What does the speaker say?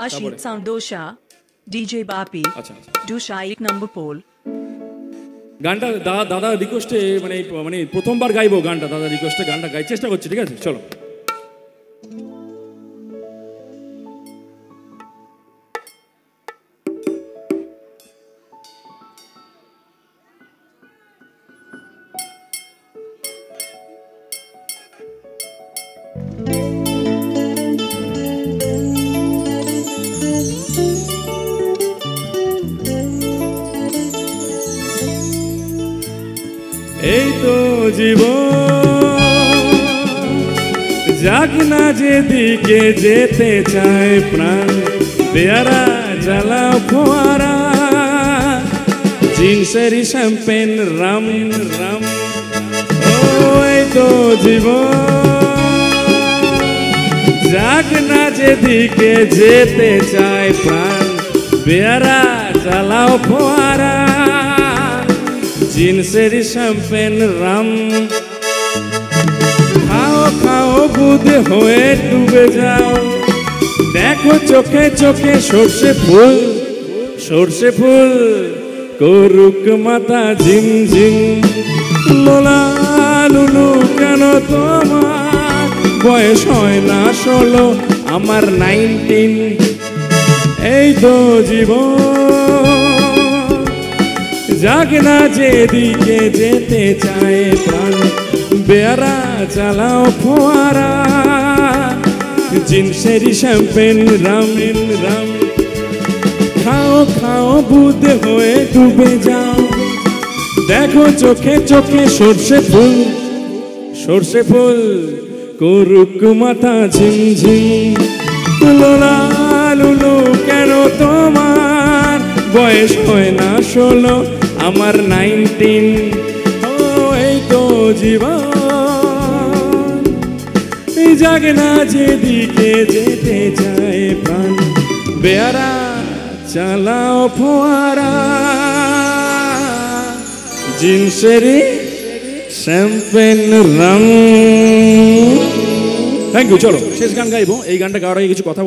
Ashit Soundosha, DJ Bapi, আচ্ছা Dusha 1 number pole. গানটা দাদা রিকোয়েস্টে মানে প্রথমবার গাইবো গানটা, দাদা রিকোয়েস্টে গানটা গাই চেষ্টা করছি, ঠিক আছে চলো। এই তো জীবন, যাক না যেদিকে যেতে চায় প্রাণ, পেয়ারা জ্বালাও ফোয়ারা, জিন্সেরি শ্যাম্পেন রাম রাম। ও এই তো জীবন, যাক না যেদিকে যেতে চায় প্রাণ, পেয়ারা জ্বালাও ফোয়ারা, জিন্সেরি শ্যাম্পেন রাম। খাও খাও বুধ হয়ে ডুবে যাও, দেখো চোখে চোখে সর্ষে ফুল, সর্ষে ফুল করুক মাথা ঝিম ঝিম। লোলা লুলু কেন তোমার বয়স হয় না 16, আমার 19। এই তো জীবন, যাক না যেদিকে যেতে চায় প্রাণ, বেয়ারা চালাও ফোয়ারা, জিন্সেরি শ্যাম্পেন রামিন রাম। খাও খাও বুধ হয়ে ডুবে যাও, দেখো চোখে চোখে সর্ষে ফুল, সর্ষে ফুল করুক মাথা ঝিমঝিম। লোলা লুলু কেন তোমার বয়স হয় না 16, আমার 19। ও এই তো জীবন, যাক না যেদিকে যেতে চায় প্রাণ, বেয়ারা চালাও ফোয়ারা, gin sherry champagne rum. Thank you. চলো শেষ গান গাইবো, এই গানটা গাওয়ার আগে কিছু কথা বলবো।